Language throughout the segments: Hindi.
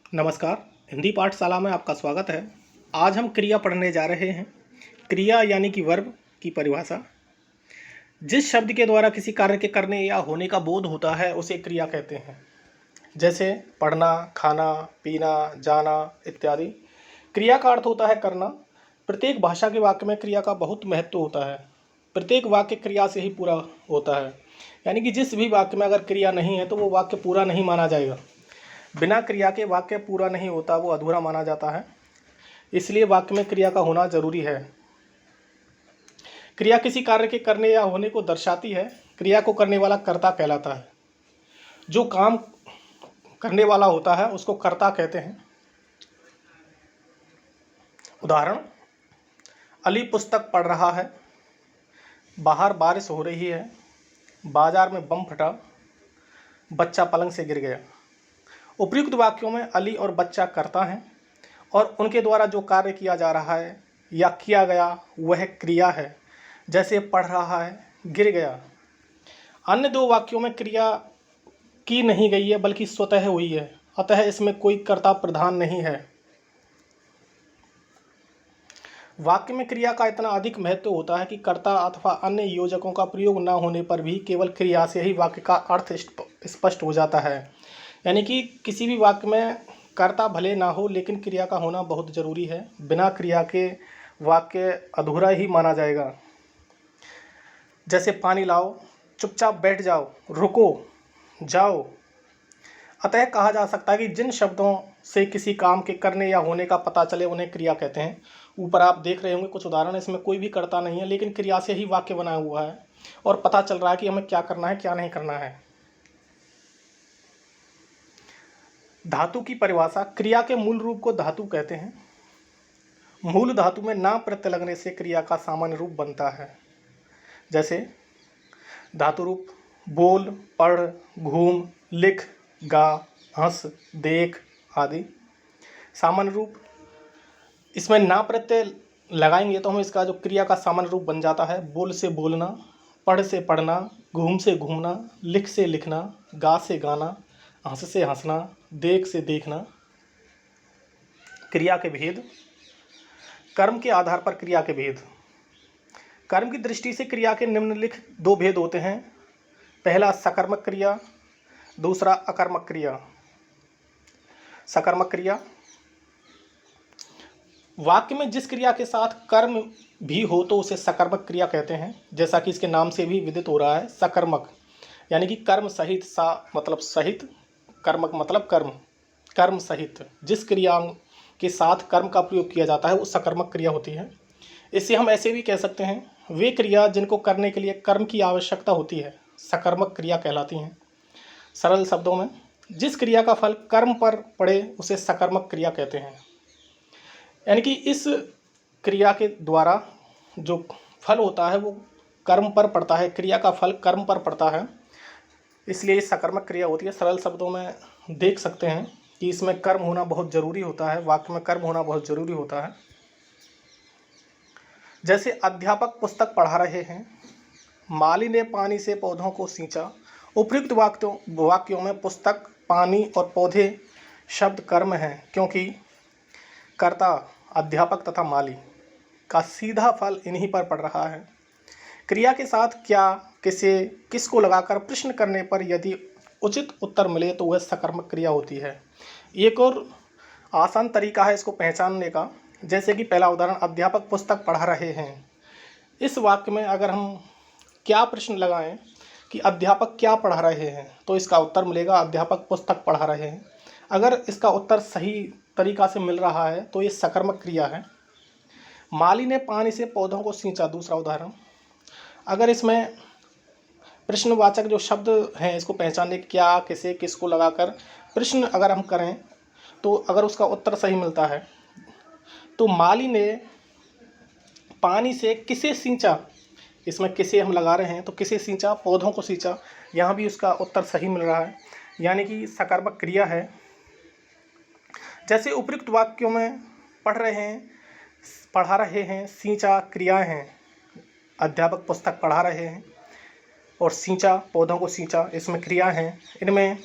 नमस्कार। हिंदी पाठशाला में आपका स्वागत है। आज हम क्रिया पढ़ने जा रहे हैं। क्रिया यानी कि वर्ब की परिभाषा। जिस शब्द के द्वारा किसी कार्य के करने या होने का बोध होता है उसे क्रिया कहते हैं। जैसे पढ़ना, खाना, पीना, जाना इत्यादि। क्रिया का अर्थ होता है करना। प्रत्येक भाषा के वाक्य में क्रिया का बहुत महत्व होता है। प्रत्येक वाक्य क्रिया से ही पूरा होता है, यानी कि जिस भी वाक्य में अगर क्रिया नहीं है तो वो वाक्य पूरा नहीं माना जाएगा। बिना क्रिया के वाक्य पूरा नहीं होता, वो अधूरा माना जाता है। इसलिए वाक्य में क्रिया का होना जरूरी है। क्रिया किसी कार्य के करने या होने को दर्शाती है। क्रिया को करने वाला कर्ता कहलाता है। जो काम करने वाला होता है उसको कर्ता कहते हैं। उदाहरण, अली पुस्तक पढ़ रहा है, बाहर बारिश हो रही है, बाजार में बम फटा, बच्चा पलंग से गिर गया। उपयुक्त वाक्यों में अली और बच्चा कर्ता हैं और उनके द्वारा जो कार्य किया जा रहा है या किया गया वह क्रिया है। जैसे पढ़ रहा है, गिर गया। अन्य दो वाक्यों में क्रिया की नहीं गई है बल्कि स्वतः हुई है, अतः इसमें कोई कर्ता प्रधान नहीं है। वाक्य में क्रिया का इतना अधिक महत्व होता है कि कर्ता अथवा अन्य योजकों का प्रयोग न होने पर भी केवल क्रिया से ही वाक्य का अर्थ स्पष्ट हो जाता है। यानी कि किसी भी वाक्य में कर्ता भले ना हो लेकिन क्रिया का होना बहुत ज़रूरी है। बिना क्रिया के वाक्य अधूरा ही माना जाएगा। जैसे पानी लाओ, चुपचाप बैठ जाओ, रुको, जाओ। अतः कहा जा सकता है कि जिन शब्दों से किसी काम के करने या होने का पता चले उन्हें क्रिया कहते हैं। ऊपर आप देख रहे होंगे कुछ उदाहरण, इसमें कोई भी कर्ता नहीं है लेकिन क्रिया से ही वाक्य बना हुआ है और पता चल रहा है कि हमें क्या करना है क्या नहीं करना है। धातु की परिभाषा। क्रिया के मूल रूप को धातु कहते हैं। मूल धातु में ना प्रत्यय लगने से क्रिया का सामान्य रूप बनता है। जैसे धातु रूप बोल, पढ़, घूम, लिख, गा, हंस, देख आदि। सामान्य रूप, इसमें ना प्रत्यय लगाएंगे तो हम इसका जो क्रिया का सामान्य रूप बन जाता है। बोल से बोलना, पढ़ से पढ़ना, घूम से घूमना, लिख से लिखना, गा से गाना, हंस से हंसना, देख से देखना। क्रिया के भेद। कर्म के आधार पर क्रिया के भेद। कर्म की दृष्टि से क्रिया के निम्नलिखित दो भेद होते हैं। पहला सकर्मक क्रिया, दूसरा अकर्मक क्रिया। सकर्मक क्रिया, वाक्य में जिस क्रिया के साथ कर्म भी हो तो उसे सकर्मक क्रिया कहते हैं। जैसा कि इसके नाम से भी विदित हो रहा है, सकर्मक यानी कि कर्म सहित, सा मतलब सहित, कर्मक मतलब कर्म, कर्म सहित जिस क्रिया के साथ कर्म का प्रयोग किया जाता है वो सकर्मक क्रिया होती है। इसे हम ऐसे भी कह सकते हैं, वे क्रिया जिनको करने के लिए कर्म की आवश्यकता होती है सकर्मक क्रिया कहलाती हैं। सरल शब्दों में, जिस क्रिया का फल कर्म पर पड़े उसे सकर्मक क्रिया कहते हैं। यानी कि इस क्रिया के द्वारा जो फल होता है वो कर्म पर पड़ता है, क्रिया का फल कर्म पर पड़ता है, इसलिए सकर्मक क्रिया होती है। सरल शब्दों में देख सकते हैं कि इसमें कर्म होना बहुत ज़रूरी होता है, वाक्य में कर्म होना बहुत ज़रूरी होता है। जैसे अध्यापक पुस्तक पढ़ा रहे हैं, माली ने पानी से पौधों को सींचा। उपयुक्त वाक्यों में पुस्तक, पानी और पौधे शब्द कर्म हैं क्योंकि कर्ता अध्यापक तथा माली का सीधा फल इन्हीं पर पड़ रहा है। क्रिया के साथ क्या, किसे, किसको लगाकर प्रश्न करने पर यदि उचित उत्तर मिले तो वह सकर्मक क्रिया होती है। एक और आसान तरीका है इसको पहचानने का। जैसे कि पहला उदाहरण, अध्यापक पुस्तक पढ़ा रहे हैं। इस वाक्य में अगर हम क्या प्रश्न लगाएं कि अध्यापक क्या पढ़ा रहे हैं तो इसका उत्तर मिलेगा अध्यापक पुस्तक पढ़ा रहे हैं। अगर इसका उत्तर सही तरीका से मिल रहा है तो ये सकर्मक क्रिया है। माली ने पानी से पौधों को सींचा, दूसरा उदाहरण। अगर इसमें प्रश्नवाचक जो शब्द हैं इसको पहचानने, क्या, किसे, किसको लगाकर प्रश्न अगर हम करें तो अगर उसका उत्तर सही मिलता है तो माली ने पानी से किसे सींचा, इसमें किसे हम लगा रहे हैं तो किसे सींचा, पौधों को सींचा, यहाँ भी उसका उत्तर सही मिल रहा है, यानी कि सकर्मक क्रिया है। जैसे उपयुक्त वाक्यों में पढ़ रहे हैं, पढ़ा रहे हैं, सींचा क्रियाएं हैं। अध्यापक पुस्तक पढ़ा रहे हैं और सींचा, पौधों को सींचा, इसमें क्रिया हैं। इनमें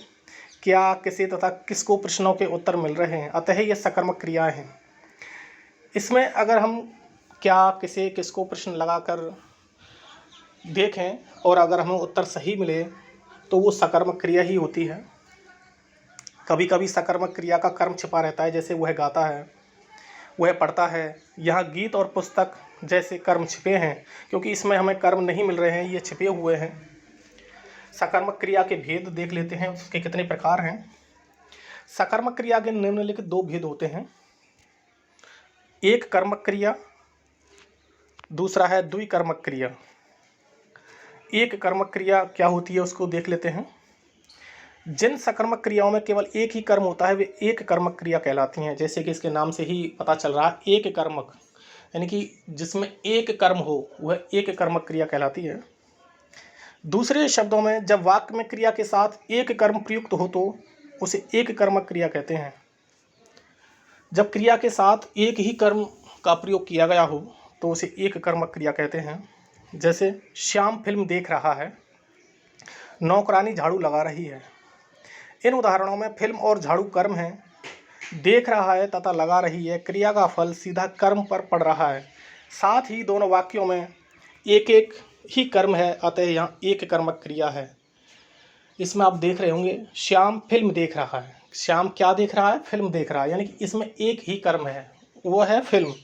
क्या, किसे तथा किसको प्रश्नों के उत्तर मिल रहे हैं, अतः ये सकर्मक क्रियाएं हैं। इसमें अगर हम क्या, किसे, किसको प्रश्न लगाकर देखें और अगर हमें उत्तर सही मिले तो वो सकर्मक क्रिया ही होती है। कभी कभी सकर्मक क्रिया का कर्म छिपा रहता है, जैसे वह गाता है, वह पढ़ता है। यहाँ गीत और पुस्तक जैसे कर्म छिपे हैं, क्योंकि इसमें हमें कर्म नहीं मिल रहे हैं, ये छिपे हुए हैं। सकर्मक क्रिया के भेद देख लेते हैं, उसके कितने प्रकार हैं। सकर्मक क्रिया के निम्नलिखित दो भेद होते हैं। एक कर्मक क्रिया, दूसरा है द्विकर्मक क्रिया। एक कर्मक क्रिया क्या होती है उसको देख लेते हैं। जिन सकर्मक क्रियाओं में केवल एक ही कर्म होता है वे एक कर्मक क्रिया कहलाती हैं। जैसे कि इसके नाम से ही पता चल रहा है, एक कर्मक, यानी कि जिसमें एक कर्म हो वह एक कर्मक क्रिया कहलाती है। दूसरे शब्दों में जब वाक्य में क्रिया के साथ एक कर्म प्रयुक्त हो तो उसे एक कर्मक क्रिया कहते हैं। जब क्रिया के साथ एक ही कर्म का प्रयोग किया गया हो तो उसे एक कर्मक क्रिया कहते हैं। जैसे श्याम फिल्म देख रहा है, नौकरानी झाड़ू लगा रही है। इन उदाहरणों में फिल्म और झाड़ू कर्म है, देख रहा है तथा लगा रही है क्रिया का फल सीधा कर्म पर पड़ रहा है। साथ ही दोनों वाक्यों में एक एक ही कर्म है, अतः यहाँ एक कर्मक क्रिया है। इसमें आप देख रहे होंगे श्याम फिल्म देख रहा है। श्याम क्या देख रहा है? फिल्म देख रहा है, यानी कि इसमें एक ही कर्म है, वो है फिल्म।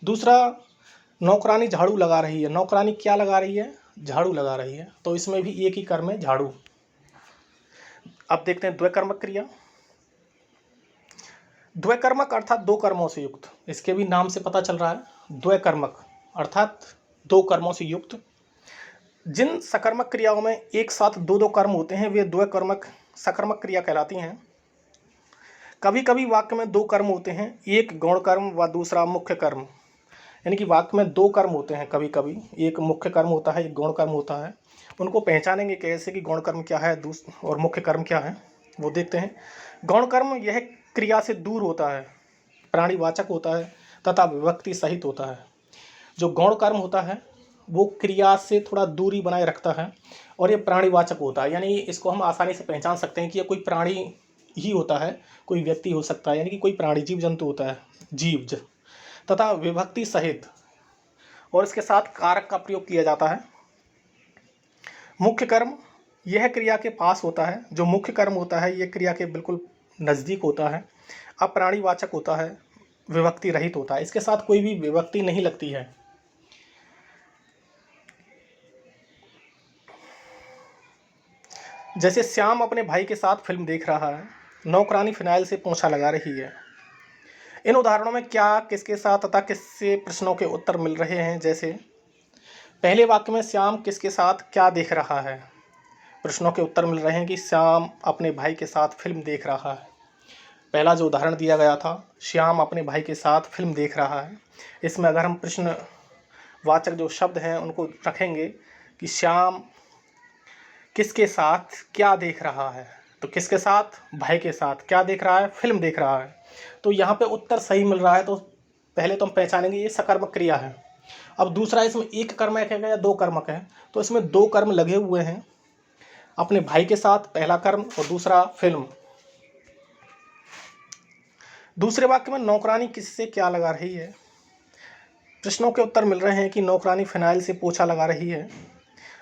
दूसरा, नौकरानी झाड़ू लगा रही है। नौकरानी क्या लगा रही है? झाड़ू लगा रही है, तो इसमें भी एक ही कर्म है, झाड़ू। अब देखते हैं द्वैकर्मक क्रिया। द्वैकर्मक अर्थात दो कर्मों से युक्त, इसके भी नाम से पता चल रहा है। द्वैकर्मक अर्थात दो कर्मों से युक्त। जिन सकर्मक क्रियाओं में एक साथ दो दो कर्म होते हैं वे द्वैकर्मक सकर्मक क्रिया कहलाती हैं। कभी कभी वाक्य में दो कर्म होते हैं, एक गौण कर्म व दूसरा मुख्य कर्म, यानी कि वाक्य में दो कर्म होते हैं। कभी कभी एक मुख्य कर्म होता है, एक गौण कर्म होता है। उनको पहचानेंगे कैसे कि गौण कर्म क्या है और मुख्य कर्म क्या है, वो देखते हैं। गौण कर्म यह क्रिया से दूर होता है, प्राणीवाचक होता है तथा विभक्ति सहित होता है। जो गौण कर्म होता है वो क्रिया से थोड़ा दूरी बनाए रखता है और ये प्राणीवाचक होता है, यानी इसको हम आसानी से पहचान सकते हैं कि ये कोई प्राणी ही होता है, कोई व्यक्ति हो सकता है, यानी कि कोई प्राणी जीव जंतु होता है, जीव तथा विभक्ति सहित, और इसके साथ कारक का प्रयोग किया जाता है। मुख्य कर्म यह क्रिया के पास होता है। जो मुख्य कर्म होता है ये क्रिया के बिल्कुल नज़दीक होता है, अप्राणीवाचक होता है, विभक्ति रहित होता है, इसके साथ कोई भी विभक्ति नहीं लगती है। जैसे श्याम अपने भाई के साथ फिल्म देख रहा है, नौकरानी फिनाइल से पोंछा लगा रही है। इन उदाहरणों में क्या, किसके साथ तथा किससे प्रश्नों के उत्तर मिल रहे हैं। जैसे पहले वाक्य में श्याम किसके साथ क्या देख रहा है, प्रश्नों के उत्तर मिल रहे हैं कि श्याम अपने भाई के साथ फिल्म देख रहा है। पहला जो उदाहरण दिया गया था, श्याम अपने भाई के साथ फिल्म देख रहा है, इसमें अगर हम प्रश्नवाचक जो शब्द हैं उनको रखेंगे कि श्याम किसके साथ क्या देख रहा है, तो किसके साथ? भाई के साथ। क्या देख रहा है? फिल्म देख रहा है। तो यहाँ पे उत्तर सही मिल रहा है, तो पहले तो हम पहचानेंगे ये सकर्मक क्रिया है। अब दूसरा, इसमें एक कर्मक है या दो कर्मक है, तो इसमें दो कर्म लगे हुए हैं, अपने भाई के साथ पहला कर्म और दूसरा फिल्म। दूसरे वाक्य में नौकरानी किससे क्या लगा रही है, प्रश्नों के उत्तर मिल रहे हैं कि नौकरानी फिनाइल से पोछा लगा रही है।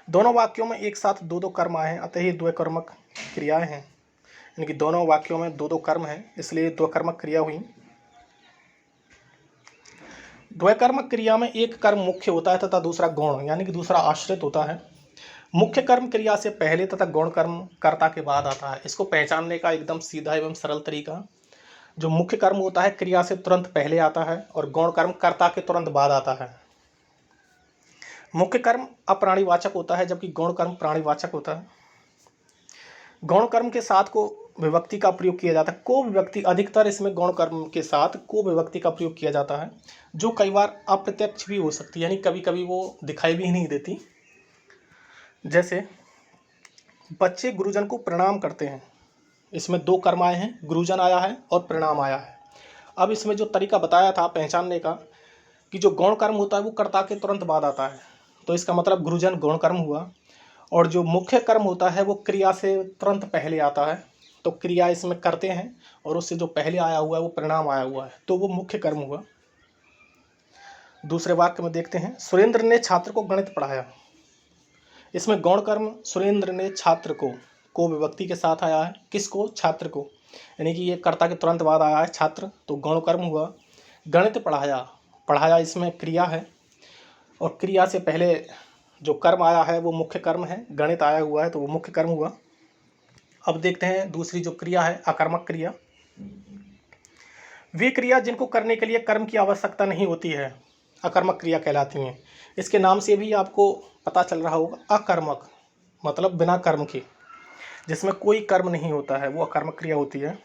दोनों वाक्यों में एक साथ दो दो कर्म आए हैं, अतः ही द्वैकर्मक क्रियाएं हैं, यानी कि दोनों वाक्यों में दो दो कर्म हैं, इसलिए द्वैकर्मक क्रिया हुई। द्वैकर्मक क्रिया में एक कर्म मुख्य होता है तथा दूसरा गौण, यानी कि दूसरा आश्रित होता है। मुख्य कर्म क्रिया से पहले तथा गौण कर्म कर्ता के बाद आता है। इसको पहचानने का एकदम सीधा एवं सरल तरीका, जो मुख्य कर्म होता है क्रिया से तुरंत पहले आता है और गौण कर्म कर्ता के तुरंत बाद आता है। मुख्य कर्म अप्राणीवाचक होता है जबकि गौण कर्म प्राणीवाचक होता है। गौण कर्म के साथ को विभक्ति का प्रयोग किया जाता है, को विभक्ति, अधिकतर इसमें गौण कर्म के साथ को विभक्ति का प्रयोग किया जाता है, जो कई बार अप्रत्यक्ष भी हो सकती है, यानी कभी कभी वो दिखाई भी नहीं देती। जैसे बच्चे गुरुजन को प्रणाम करते हैं, इसमें दो कर्म आए हैं, गुरुजन आया है और प्रणाम आया है। अब इसमें जो तरीका बताया था पहचानने का कि जो गौण कर्म होता है वो कर्ता के तुरंत बाद आता है, तो इसका मतलब गुरुजन गौण कर्म हुआ, और जो मुख्य कर्म होता है वो क्रिया से तुरंत पहले आता है, तो क्रिया इसमें करते हैं और उससे जो पहले आया हुआ है वो परिणाम आया हुआ है, तो वो मुख्य कर्म हुआ। दूसरे वाक्य में देखते हैं, सुरेंद्र ने छात्र को गणित पढ़ाया। इसमें गौण कर्म सुरेंद्र ने छात्र को विभक्ति के साथ आया है। किसको? छात्र को, यानी कि ये कर्ता के तुरंत बाद आया है छात्र, तो गौण कर्म हुआ। गणित पढ़ाया, पढ़ाया इसमें क्रिया है और क्रिया से पहले जो कर्म आया है वो मुख्य कर्म है। गणित आया हुआ है तो वो मुख्य कर्म हुआ। अब देखते हैं दूसरी जो क्रिया है, अकर्मक क्रिया। वे क्रिया जिनको करने के लिए कर्म की आवश्यकता नहीं होती है अकर्मक क्रिया कहलाती हैं। इसके नाम से भी आपको पता चल रहा होगा, अकर्मक मतलब बिना कर्म के, जिसमें कोई कर्म नहीं होता है, वो अकर्मक क्रिया होती है।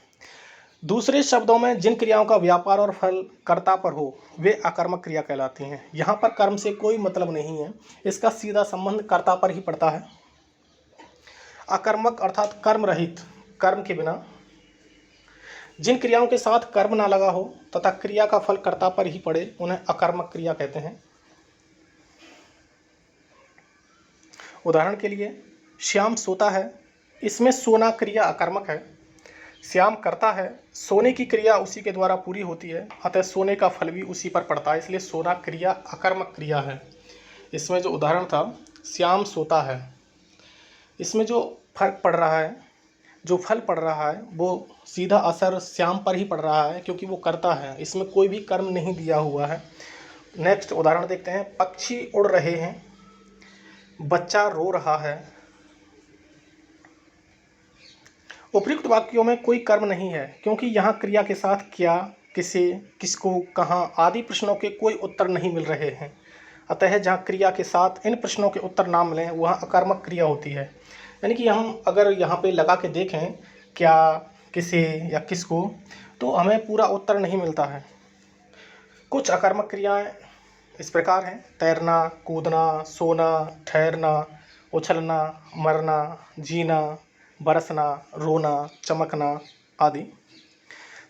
दूसरे शब्दों में जिन क्रियाओं का व्यापार और फल कर्ता पर हो वे अकर्मक क्रिया कहलाती हैं। यहाँ पर कर्म से कोई मतलब नहीं है, इसका सीधा संबंध कर्ता पर ही पड़ता है। अकर्मक अर्थात कर्म रहित, कर्म के बिना। जिन क्रियाओं के साथ कर्म ना लगा हो तथा क्रिया का फल कर्ता पर ही पड़े उन्हें अकर्मक क्रिया कहते हैं। उदाहरण के लिए, श्याम सोता है, इसमें सोना क्रिया अकर्मक है। श्याम करता है, सोने की क्रिया उसी के द्वारा पूरी होती है, अतः सोने का फल भी उसी पर पड़ता है, इसलिए सोना क्रिया अकर्मक क्रिया है। इसमें जो उदाहरण था, श्याम सोता है, इसमें जो फर्क पड़ रहा है, जो फल पड़ रहा है वो सीधा असर श्याम पर ही पड़ रहा है क्योंकि वो करता है, इसमें कोई भी कर्म नहीं दिया हुआ है। नेक्स्ट उदाहरण देखते हैं, पक्षी उड़ रहे हैं, बच्चा रो रहा है। उपयुक्त वाक्यों में कोई कर्म नहीं है क्योंकि यहाँ क्रिया के साथ क्या, किसे, किसको, कहाँ आदि प्रश्नों के कोई उत्तर नहीं मिल रहे हैं। अतः जहाँ क्रिया के साथ इन प्रश्नों के उत्तर ना मिलें वहाँ अकर्मक क्रिया होती है। यानी कि हम अगर यहाँ पे लगा के देखें क्या, किसे या किसको, तो हमें पूरा उत्तर नहीं मिलता है। कुछ अकर्मक क्रियाएं इस प्रकार हैं, तैरना, कूदना, सोना, ठहरना, उछलना, मरना, जीना, बरसना, रोना, चमकना आदि।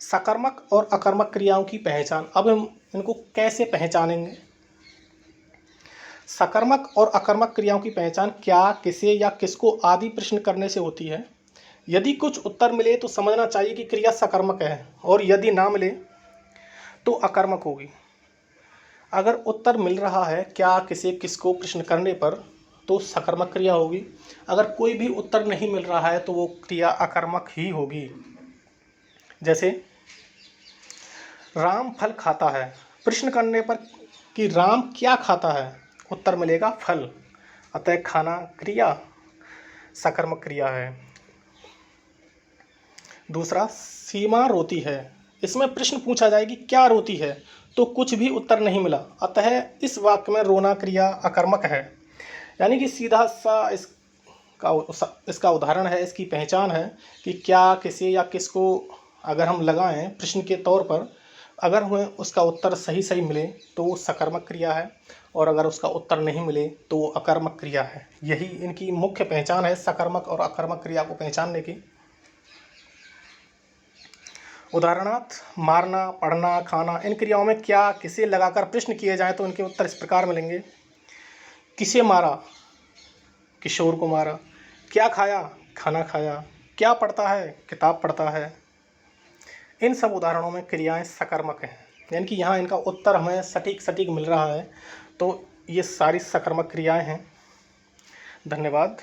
सकर्मक और अकर्मक क्रियाओं की पहचान, अब हम इनको कैसे पहचानेंगे? सकर्मक और अकर्मक क्रियाओं की पहचान क्या, किसे या किसको आदि प्रश्न करने से होती है। यदि कुछ उत्तर मिले तो समझना चाहिए कि क्रिया सकर्मक है और यदि ना मिले तो अकर्मक होगी। अगर उत्तर मिल रहा है क्या, किसे, किसको प्रश्न करने पर तो सकर्मक क्रिया होगी। अगर कोई भी उत्तर नहीं मिल रहा है तो वो क्रिया अकर्मक ही होगी। जैसे राम फल खाता है, प्रश्न करने पर कि राम क्या खाता है, उत्तर मिलेगा फल, अतः खाना क्रिया सकर्मक क्रिया है। दूसरा, सीमा रोती है, इसमें प्रश्न पूछा जाए कि क्या रोती है तो कुछ भी उत्तर नहीं मिला, अतः इस वाक्य में रोना क्रिया अकर्मक है। यानी कि सीधा सा इसका उदाहरण है, इसकी पहचान है कि क्या, किसे या किसको अगर हम लगाएं प्रश्न के तौर पर, अगर हमें उसका उत्तर सही सही मिले तो वो सकर्मक क्रिया है और अगर उसका उत्तर नहीं मिले तो वो अकर्मक क्रिया है। यही इनकी मुख्य पहचान है, सकर्मक और अकर्मक क्रिया को पहचानने की। उदाहरणार्थ, मारना, पढ़ना, खाना, इन क्रियाओं में क्या, किसे लगाकर प्रश्न किए जाएं तो इनके उत्तर इस प्रकार मिलेंगे। किसे मारा, किशोर को मारा। क्या खाया, खाना खाया। क्या पढ़ता है, किताब पढ़ता है। इन सब उदाहरणों में क्रियाएं सकर्मक हैं, यानी कि यहाँ इनका उत्तर हमें सटीक सटीक मिल रहा है, तो ये सारी सकर्मक क्रियाएं हैं। धन्यवाद।